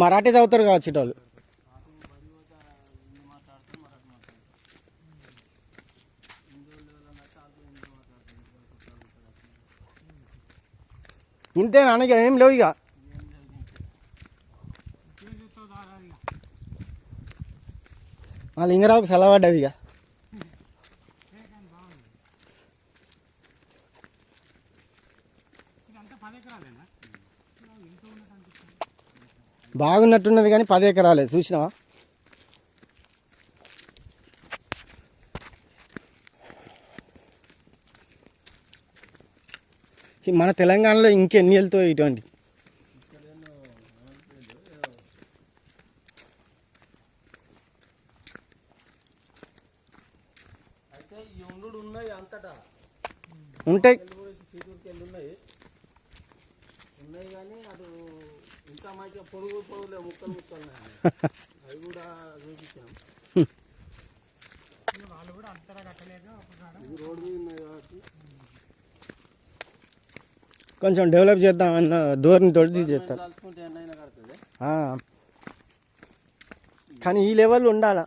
మరాఠీ చదువుతారు కావచ్చు ఇటు వాళ్ళు. ఇంతే నాన్నగా ఏం లేవు ఇక. మా లింగరావుకి సెలవడ్డది ఇక. బాగున్నట్టున్నది కానీ 10 ఎకరాలే చూసినావా. మన తెలంగాణలో ఇంకెన్ని వెళ్తాయి ఇటువంటి. ఉంటాయి కానీ అది ఇంకా మంచిగా పొడుగు పొడుగులే ముక్కలు ముక్కలు అవి కూడా చూపించాం. వాళ్ళు కూడా అంతరా కట్టలేక రోడ్డు మీద ఉన్నాయి కాబట్టి కొంచెం డెవలప్ చేద్దాం అన్న ధోరణి తోటి చేస్తారు. కానీ ఈ లెవెల్ ఉండాల.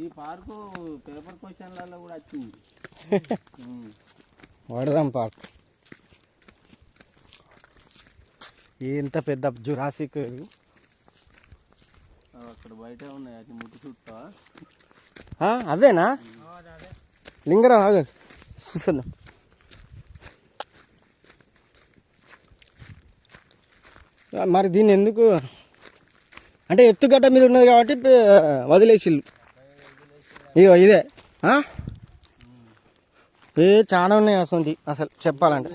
ఈ పార్కు పేపర్ క్వశ్చన్లలో కూడా వచ్చింది. వడదాం పార్క్ ఎంత పెద్ద జురాసిక్. అక్కడ బయట ఉన్నాయి అది ముట్టు చుట్టా. అవేనా లింగరా చూసేద్దాం. మరి దీన్ని ఎందుకు అంటే ఎత్తుగడ్డ మీద ఉన్నది కాబట్టి వదిలేసిళ్ళు. ఇగో ఇదే చాలా ఉన్నాయి అసలు చెప్పాలంటే.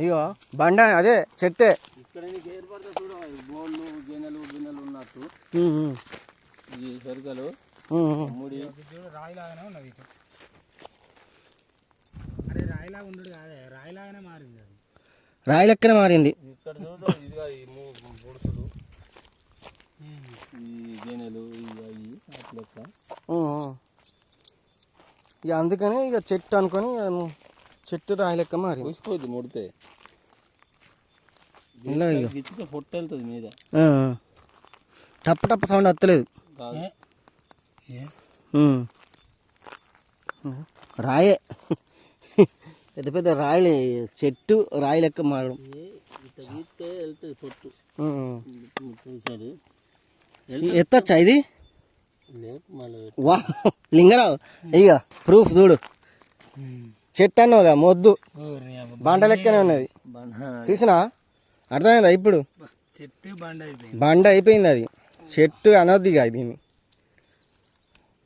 ఇగో బండ అదే చెట్టే. బోళ్ళు గిన్నెలు గిన్నెలు ఉన్నట్టు ఈ సరుకలు రాయిలాగానే ఉన్నది. అదే రాయిలాగా ఉండడు కాదే, రాయిలాగానే మారింది. అది రాయి లెక్కనే మారింది. ఇక్కడ చూడు ఇదిగా ఈ బొడుసులు ఈ గిన్నెలు అవి అట్లెక్క. ఇక అందుకని ఇక చెట్టు అనుకొని చెట్టు రాయి లెక్క మారి చూసిపోద్ది ముడితే పొట్టు వెళ్తుంది మీద. టప్ప టప్ప సౌండ్ వస్తలేదు. రాయే పెద్ద పెద్ద రాయలే, చెట్టు రాయి లెక్క మారడం. వెళ్తుంది పొట్టు ఎత్తచ్చా ఇది. వా లింగరావు ఇక ప్రూఫ్ చూడు. చెట్టు అన్నావుగా మొద్దు బండ లెక్కనే ఉన్నది. చూసినా అర్థమైందా ఇప్పుడు. చెట్టు బండ అయిపోయింది అది. చెట్టు అనొద్దు ఇక దీన్ని.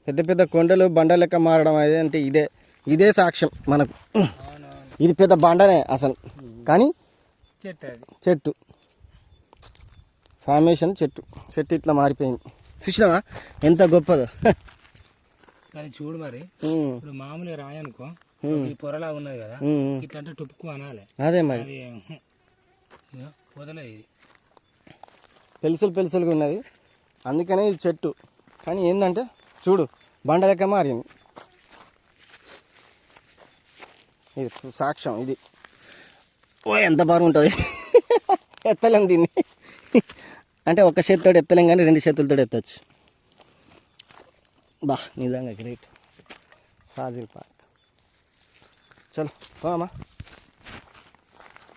పెద్ద పెద్ద కొండలు బండ లెక్క మారడం అది అంటే ఇదే సాక్ష్యం మనకు. ఇది పెద్ద బండనే అసలు, కానీ చెట్టు ఫార్మేషన్ చెట్టు ఇట్లా మారిపోయింది. చూసినావా ఎంత గొప్పదో. కానీ చూడు మరి ఇప్పుడు మామూలుగా రాయి అనుకో, ఈ పొరలా ఉన్నది కదా, ఇట్లా అంటే టుప్పు అనాలి. అదే మరి వదలే ఇది పెలుసులుగా ఉన్నది, అందుకనే ఇది చెట్టు. కానీ ఏంటంటే చూడు బండ లెక్క మారింది. ఇది సాక్ష్యం ఇది. ఎంత బాగా ఉంటుంది. ఎత్తలేం దీన్ని. అంటే ఒక చేతితో ఎత్తలేం కానీ 2 చేతులతో ఎత్తచ్చు. నిజంగా గ్రేట్. ఫాజిల్ పార్క్. చలో పోమా.